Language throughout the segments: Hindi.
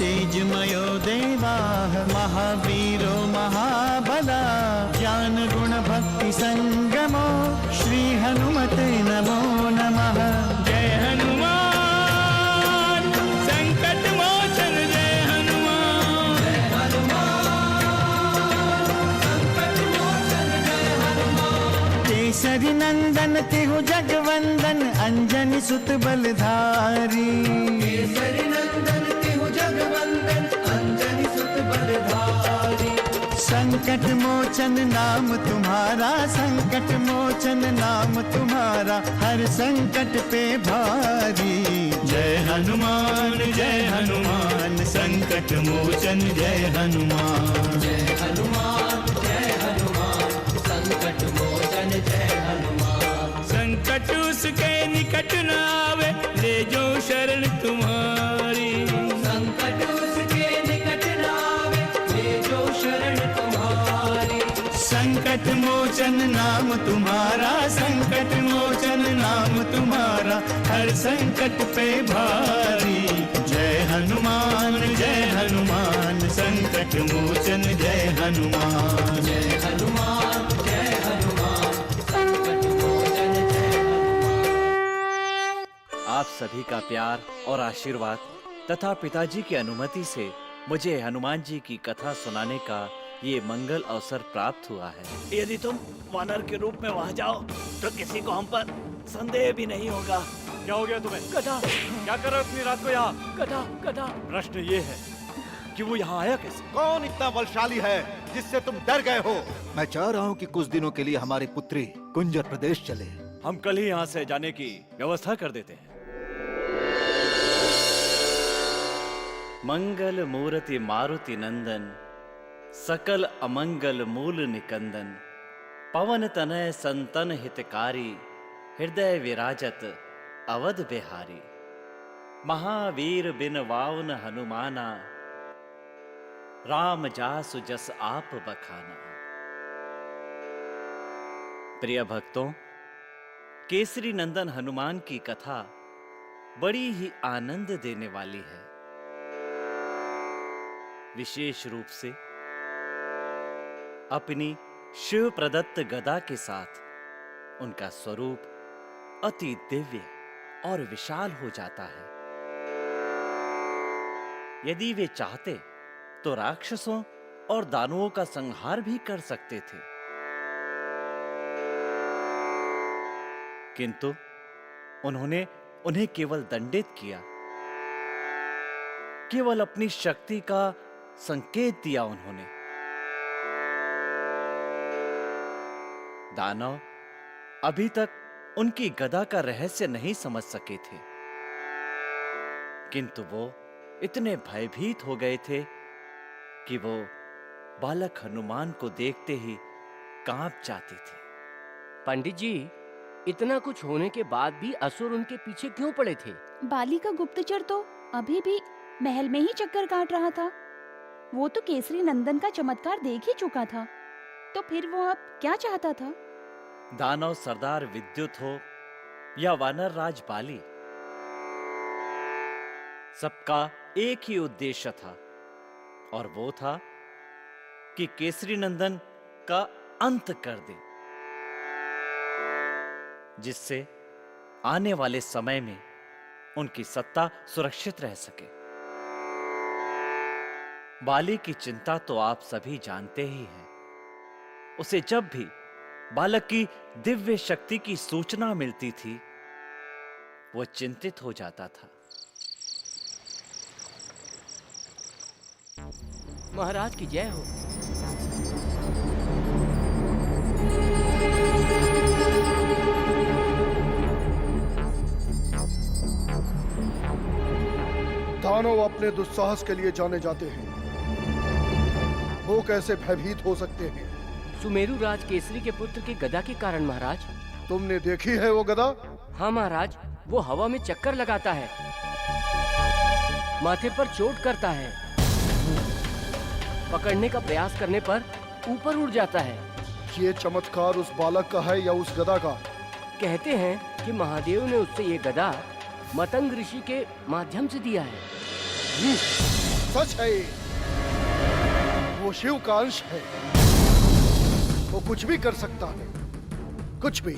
तेजमयो देवाः महावीरो महाबला ज्ञान गुण भक्ति संगमो श्री हनुमते नमो नमः। जय हनुमान संकट मोचन जय हनुमान। जय हनुमान संकट मोचन जय हनुमान। केसरी नंदन तिहु जगवंदन अंजनी सुत बलधारी। केसरी नंदन तिहु जगवंदन अंजनी सुत बलधारी। संकट मोचन नाम तुम्हारा संकट मोचन नाम तुम्हारा हर संकट पे भारी। जय हनुमान संकट मोचन जय हनुमान। जय हनुमान संकट मोचन जय हनुमान। संकट उसके निकट न आवे ले जो शरण तुम्हारी। संकट उसके निकट न आवे ले जो शरण तुम्हारी। संकट मोचन नाम तुम्हारा संकट मोचन नाम तुम्हारा हर संकट पे भारी। जय हनुमान संकट मोचन जय हनुमान। जय हनुमान संकट मोचन जय हनुमान। आप सभी का प्यार और आशीर्वाद तथा पिताजी की अनुमति से मुझे हनुमान जी की कथा सुनाने का ये मंगल अवसर प्राप्त हुआ है। यदि तुम वानर के रूप में वहाँ जाओ तो किसी को हम पर संदेह भी नहीं होगा। क्या हो गया तुम्हें? गधा। क्या कर रहे हो इतनी रात को यहाँ? गधा गधा। प्रश्न ये है कि वो यहाँ आया कैसे? कौन इतना बलशाली है जिससे तुम डर गए हो? मैं चाह रहा हूँ कि कुछ दिनों के लिए हमारी पुत्री कुंजर प्रदेश चले। हम कल ही यहाँ से जाने की व्यवस्था कर देते हैं। मंगल मूर्ति मारुति नंदन सकल अमंगल मूल निकंदन पवन तनय संतन हितकारी हृदय विराजत अवध बिहारी महावीर बिन वाउन हनुमाना राम जासु जस आप बखाना। प्रिय भक्तों, केसरी नंदन हनुमान की कथा बड़ी ही आनंद देने वाली है। विशेष रूप से अपनी शिव प्रदत्त गदा के साथ उनका स्वरूप अति दिव्य और विशाल हो जाता है। यदि वे चाहते तो राक्षसों और दानवों का संहार भी कर सकते थे, किंतु उन्होंने उन्हें केवल दंडित किया, केवल अपनी शक्ति का संकेत दिया उन्होंने। दानव अभी तक उनकी गदा का रहस्य नहीं समझ सके थे, किंतु वो इतने भयभीत हो गए थे कि वो बालक हनुमान को देखते ही कांप जाते थे। पंडित जी, इतना कुछ होने के बाद भी असुर उनके पीछे क्यों पड़े थे? बाली का गुप्तचर तो अभी भी महल में ही चक्कर काट रहा था। वो तो केसरी नंदन का चमत्कार देख ही चुका था, तो फिर वो अब क्या चाहता था? दानव सरदार विद्युत हो या वानर राज बाली, सबका एक ही उद्देश्य था, और वो था कि केसरी नंदन का अंत कर दे, जिससे आने वाले समय में उनकी सत्ता सुरक्षित रह सके। बाली की चिंता तो आप सभी जानते ही हैं। उसे जब भी बालक की दिव्य शक्ति की सूचना मिलती थी, वो चिंतित हो जाता था। महाराज की जय हो। दानव अपने दुस्साहस के लिए जाने जाते हैं, वो कैसे भयभीत हो सकते हैं? सुमेरु राज केसरी के पुत्र की गदा के कारण महाराज। तुमने देखी है वो गदा? हाँ महाराज, वो हवा में चक्कर लगाता है, माथे पर चोट करता है, पकड़ने का प्रयास करने पर ऊपर उड़ जाता है। ये चमत्कार उस बालक का है या उस गदा का? कहते हैं कि महादेव ने उससे ये गदा मतंग ऋषि के माध्यम से दिया है। सच है ये। वो शिव का अंश है, वो कुछ भी कर सकता है, कुछ भी।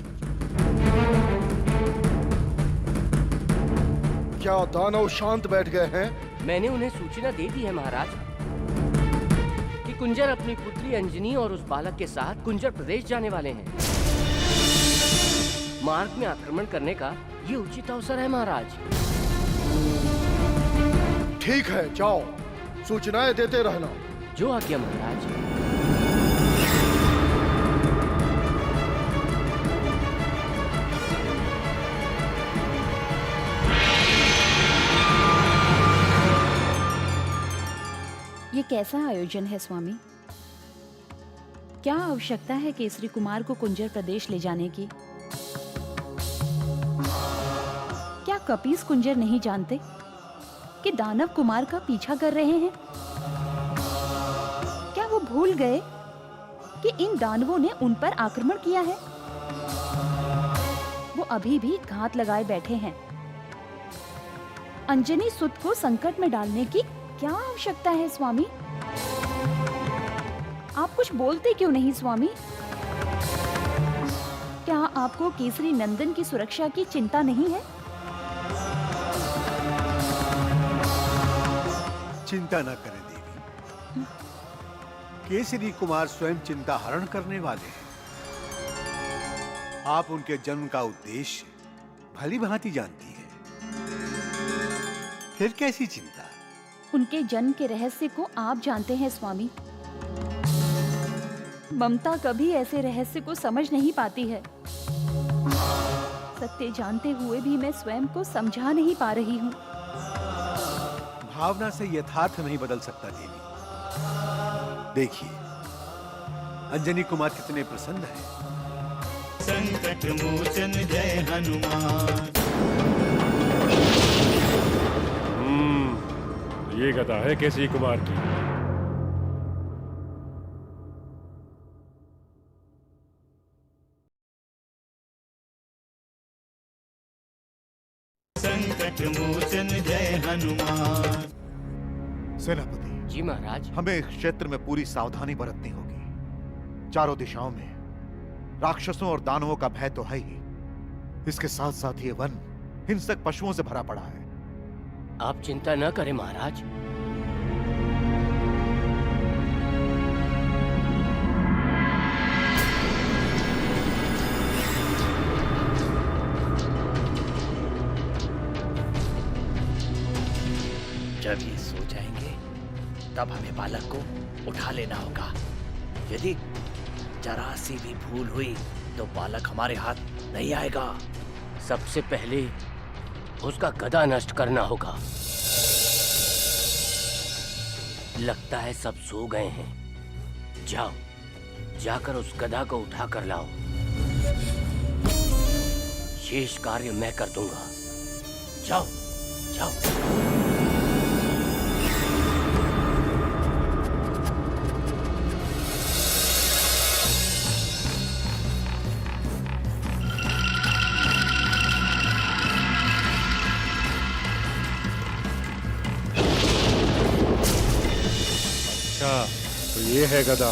क्या दानव शांत बैठ गए हैं? मैंने उन्हें सूचना दे दी है महाराज कि कुंजर अपनी पुत्री अंजनी और उस बालक के साथ कुंजर प्रदेश जाने वाले हैं। मार्ग में आक्रमण करने का ये उचित अवसर है महाराज। ठीक है, जाओ, सूचनाएं देते रहना। जो आज्ञा महाराज। ये कैसा आयोजन है स्वामी? क्या आवश्यकता है केसरी कुमार को कुंजर प्रदेश ले जाने की? क्या कपीस कुंजर नहीं जानते कि दानव कुमार का पीछा कर रहे हैं? क्या वो भूल गए कि इन दानवों ने उन पर आक्रमण किया है? वो अभी भी घात लगाए बैठे हैं। अंजनी सुत को संकट में डालने की क्या आवश्यकता है स्वामी? आप कुछ बोलते क्यों नहीं स्वामी? क्या आपको केसरी नंदन की सुरक्षा की चिंता नहीं है? चिंता न करें देवी, केसरी कुमार स्वयं चिंता हरण करने वाले हैं। आप उनके जन्म का उद्देश्य भली भांति जानती है, फिर कैसी चिंता? उनके जन्म के रहस्य को आप जानते हैं स्वामी। ममता कभी ऐसे रहस्य को समझ नहीं पाती है। सत्य जानते हुए भी मैं स्वयं को समझा नहीं पा रही हूँ। भावना से यथार्थ नहीं बदल सकता देवी। देखिए, अंजनी कुमार कितने प्रसन्न हैं। संकट मोचन जय हनुमान। ये गदा है केसरी कुमार की। संकट मोचन जय हनुमान। सेनापति जी महाराज। हमें इस क्षेत्र में पूरी सावधानी बरतनी होगी। चारों दिशाओं में राक्षसों और दानवों का भय तो है ही, इसके साथ साथ ये वन हिंसक पशुओं से भरा पड़ा है। आप चिंता न करें महाराज। जब ये सो जाएंगे तब हमें बालक को उठा लेना होगा। यदि जरा सी भी भूल हुई तो बालक हमारे हाथ नहीं आएगा। सबसे पहले उसका गदा नष्ट करना होगा। लगता है सब सो गए हैं। जाओ, जाकर उस गदा को उठा कर लाओ। शेष कार्य मैं कर दूंगा। जाओ, जाओ। अच्छा, तो ये है गदा।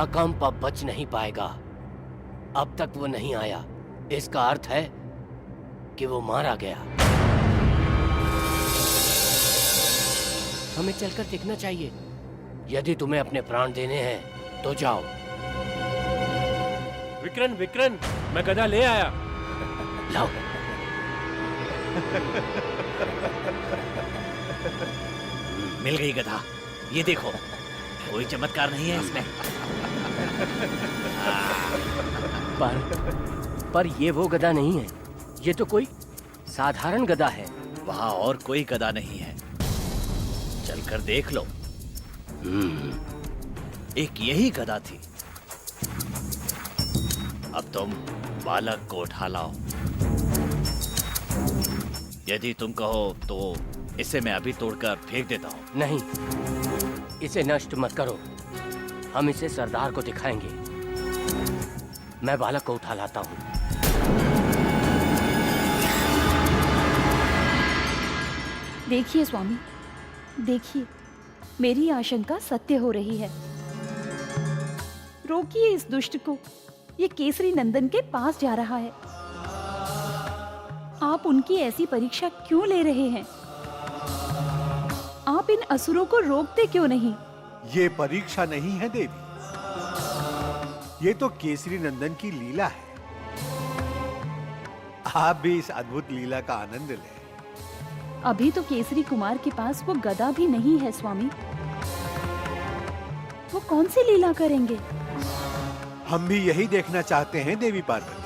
अकम्प अब बच नहीं पाएगा। अब तक वो नहीं आया, इसका अर्थ है कि वो मारा गया। हमें चलकर देखना चाहिए। यदि तुम्हें अपने प्राण देने हैं तो जाओ। विक्रन, विक्रन, मैं गदा ले आया। लाओ। मिल गई गधा। ये देखो, कोई चमत्कार नहीं है इसमें। पर ये वो गदा नहीं है। ये तो कोई साधारण गदा है। वहां और कोई गदा नहीं है, चलकर देख लो। एक यही गदा थी। अब तुम बालक को उठा लाओ। यदि तुम कहो तो इसे मैं अभी तोड़कर फेंक देता हूँ। नहीं, इसे नष्ट मत करो। हम इसे सरदार को दिखाएंगे। मैं बालक को उठा लाता हूँ। देखिए स्वामी, देखिए, मेरी आशंका सत्य हो रही है। रोकिए इस दुष्ट को, ये केसरी नंदन के पास जा रहा है। आप उनकी ऐसी परीक्षा क्यों ले रहे हैं? आप इन असुरों को रोकते क्यों नहीं? ये परीक्षा नहीं है देवी, ये तो केसरी नंदन की लीला है। आप भी इस अद्भुत लीला का आनंद लें। अभी तो केसरी कुमार के पास वो गदा भी नहीं है स्वामी। वो कौन सी लीला करेंगे? हम भी यही देखना चाहते हैं देवी पार्वती।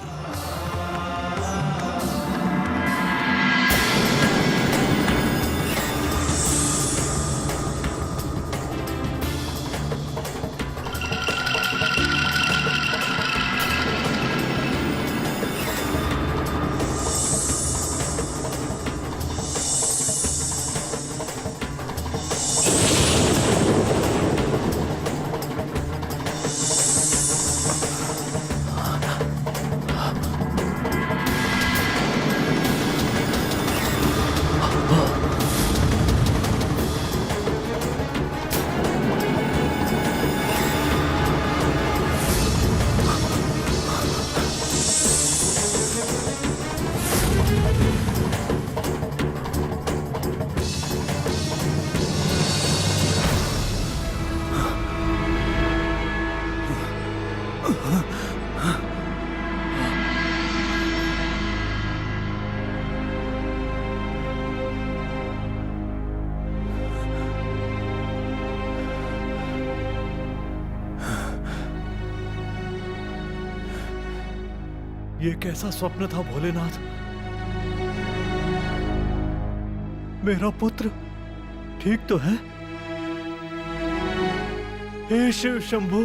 ये कैसा स्वप्न था भोलेनाथ? मेरा पुत्र ठीक तो है? हे शिव शंभु,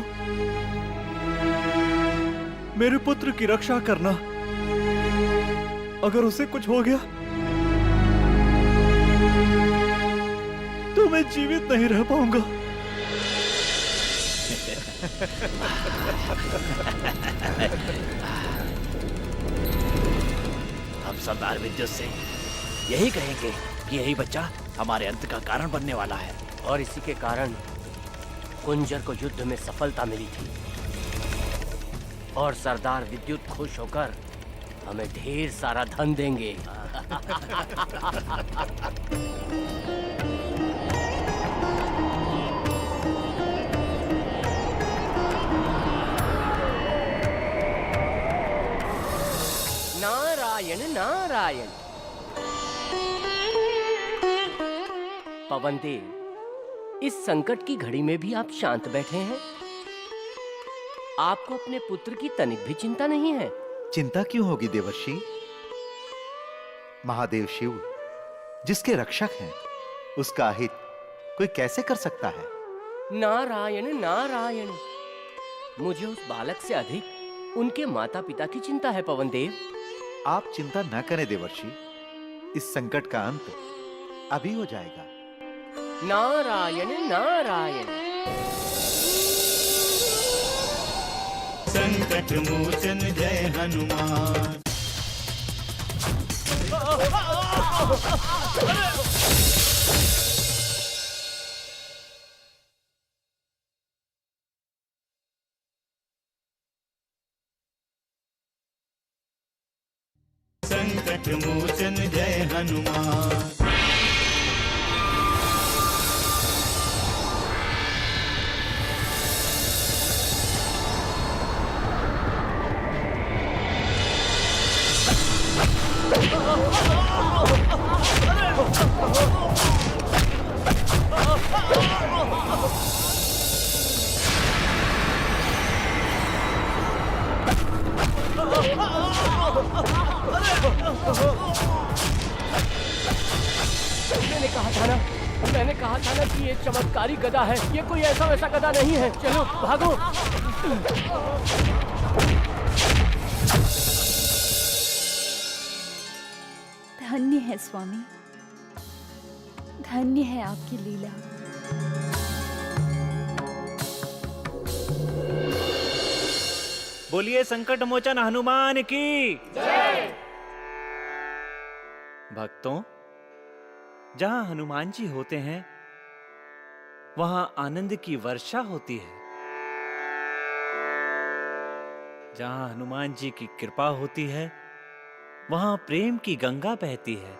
मेरे पुत्र की रक्षा करना। अगर उसे कुछ हो गया तो मैं जीवित नहीं रह पाऊंगा। हम सरदार विद्युत से यही कहेंगे कि यही बच्चा हमारे अंत का कारण बनने वाला है। और इसी के कारण कुंजर को युद्ध में सफलता मिली थी और सरदार विद्युत खुश होकर हमें ढेर सारा धन देंगे। नारायण नारायण। पवन देव, इस संकट की घड़ी में भी आप शांत बैठे हैं। आपको अपने पुत्र की तनिक भी चिंता नहीं है? चिंता क्यों होगी देवर्षि? महादेव शिव जिसके रक्षक हैं, उसका हित कोई कैसे कर सकता है? नारायण नारायण। मुझे उस बालक से अधिक उनके माता पिता की चिंता है पवन देव। आप चिंता न करें देवर्षि, इस संकट का अंत अभी हो जाएगा। नारायण नारायण। संकट मोचन जय हनुमान। संकट मोचन जय हनुमान। मैंने कहा था ना कि ये चमत्कारी गदा है। ये कोई ऐसा वैसा गदा नहीं है। चलो भागो। धन्य है स्वामी, धन्य है आपकी लीला। बोलिए संकट मोचन हनुमान की जय। भक्तों, जहां हनुमान जी होते हैं वहां आनंद की वर्षा होती है। जहां हनुमान जी की कृपा होती है वहां प्रेम की गंगा बहती है।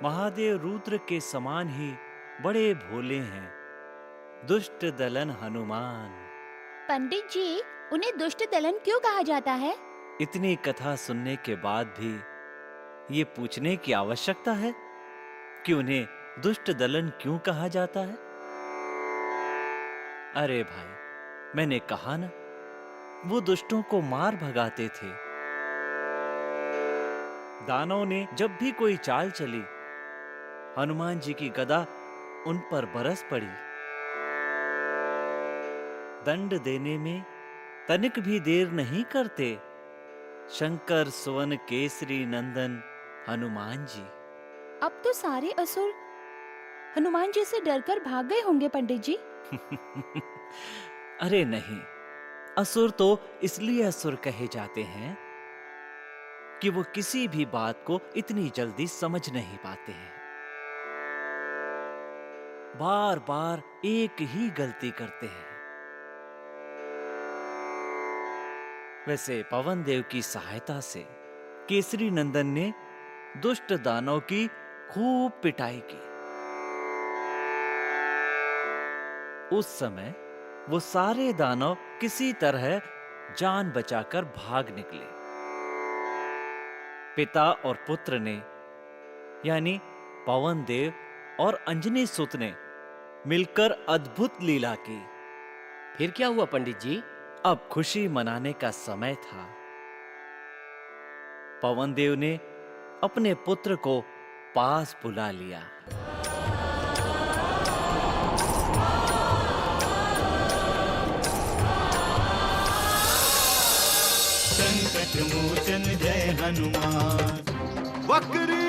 महादेव रुद्र के समान ही बड़े भोले हैं दुष्ट दलन हनुमान। पंडित जी, उन्हें दुष्ट दलन क्यों कहा जाता है? इतनी कथा सुनने के बाद भी ये पूछने की आवश्यकता है कि उन्हें दुष्ट दलन क्यों कहा जाता है? अरे भाई, मैंने कहा ना, वो दुष्टों को मार भगाते थे। दानवों ने जब भी कोई चाल चली, हनुमान जी की गदा उन पर बरस पड़ी। दंड देने में तनिक भी देर नहीं करते शंकर सुवन केसरी नंदन हनुमान जी। अब तो सारे असुर हनुमान जी से डरकर भाग गए होंगे पंडित जी। अरे नहीं, असुर तो इसलिए असुर कहे जाते हैं कि वो किसी भी बात को इतनी जल्दी समझ नहीं पाते हैं। बार बार एक ही गलती करते हैं। वैसे पवन देव की सहायता से केसरी नंदन ने दुष्ट दानव की खूब पिटाई की। उस समय वो सारे दानव किसी तरह जान बचाकर भाग निकले। पिता और पुत्र ने, यानी पवन देव और अंजनी सुत ने मिलकर अद्भुत लीला की। फिर क्या हुआ पंडित जी? अब खुशी मनाने का समय था। पवन देव ने अपने पुत्र को पास बुला लिया। संकट मोचन जय हनुमान। वक्री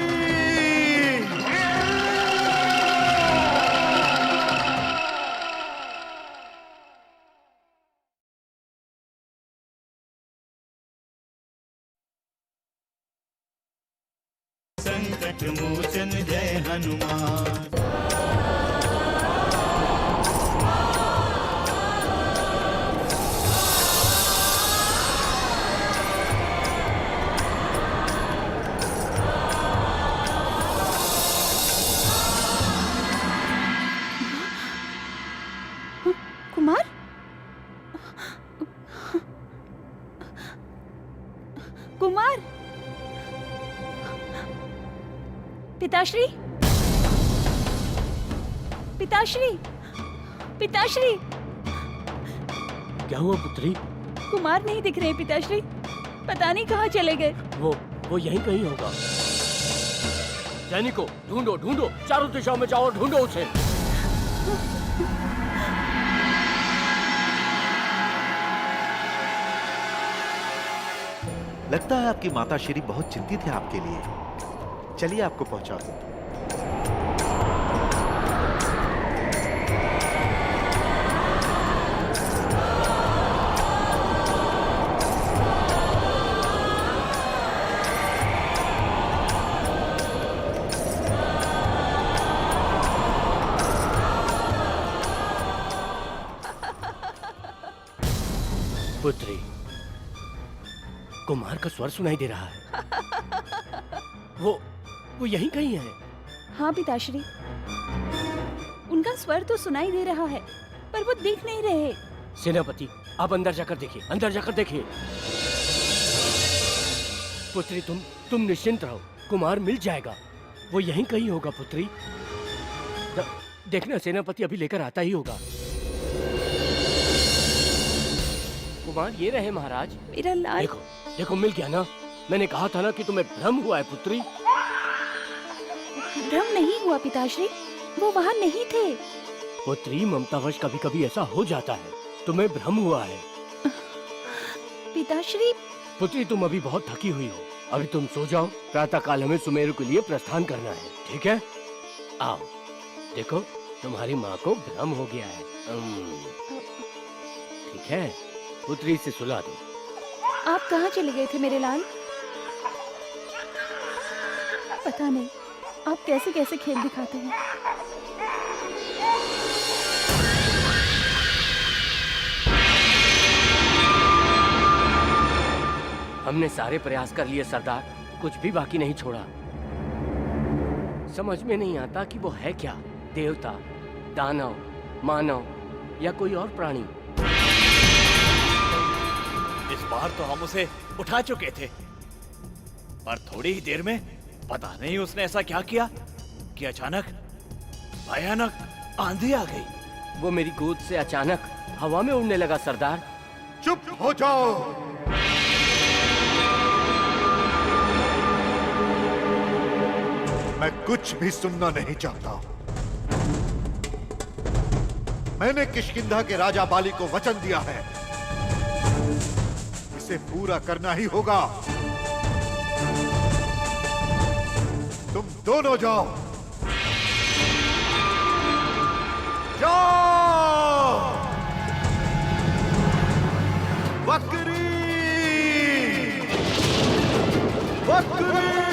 संकट मोचन जय हनुमान। कुमार, कुमार, पिताश्री, पिताश्री, पिताश्री। क्या हुआ पुत्री? कुमार नहीं दिख रहे पिताश्री, पता नहीं कहाँ चले गए। वो यहीं कहीं होगा। सैनिकों, ढूंढो ढूंढो, चारों दिशाओं में जाओ और ढूंढो उसे। लगता है आपकी माता श्री बहुत चिंतित है आपके लिए। चलिए आपको पहुंचा दूं। पुत्री, कुमार का स्वर सुनाई दे रहा है। वो यहीं कहीं है। हाँ पिताश्री, उनका स्वर तो सुनाई दे रहा है पर वो दिख नहीं रहे। सेनापति, आप अंदर जाकर देखिए, अंदर जाकर देखिए। पुत्री, तुम निश्चिंत रहो, कुमार मिल जाएगा। वो यहीं कहीं होगा पुत्री। देखना, सेनापति अभी लेकर आता ही होगा। कुमार ये रहे महाराज। मेरा लाल। देखो देखो, मिल गया ना। मैंने कहा था ना कि तुम्हें भ्रम हुआ है पुत्री। भ्रम नहीं हुआ पिताश्री, वो वहाँ नहीं थे। पुत्री, ममतावश कभी कभी ऐसा हो जाता है। तुम्हें भ्रम हुआ है पिताश्री। पुत्री, तुम अभी बहुत थकी हुई हो, अभी तुम सो जाओ, प्रातः काल हमें सुमेरु के लिए प्रस्थान करना है, ठीक है? आओ, देखो तुम्हारी माँ को भ्रम हो गया है। ठीक है, पुत्री से सुला दो। आप कहाँ चले गए थे मेरे लाल? पता नहीं आप कैसे कैसे खेल दिखाते हैं। हमने सारे प्रयास कर लिए सरदार, कुछ भी बाकी नहीं छोड़ा। समझ में नहीं आता कि वो है क्या, देवता, दानव, मानव या कोई और प्राणी। इस बार तो हम उसे उठा चुके थे, पर थोड़ी ही देर में पता नहीं उसने ऐसा क्या किया कि अचानक भयानक आंधी आ गई। वो मेरी गोद से अचानक हवा में उड़ने लगा सरदार। चुप हो जाओ। मैं कुछ भी सुनना नहीं चाहता। मैंने किष्किंधा के राजा बाली को वचन दिया है, इसे पूरा करना ही होगा। तुम दोनों जाओ, जाओ। वक्री, वक्री।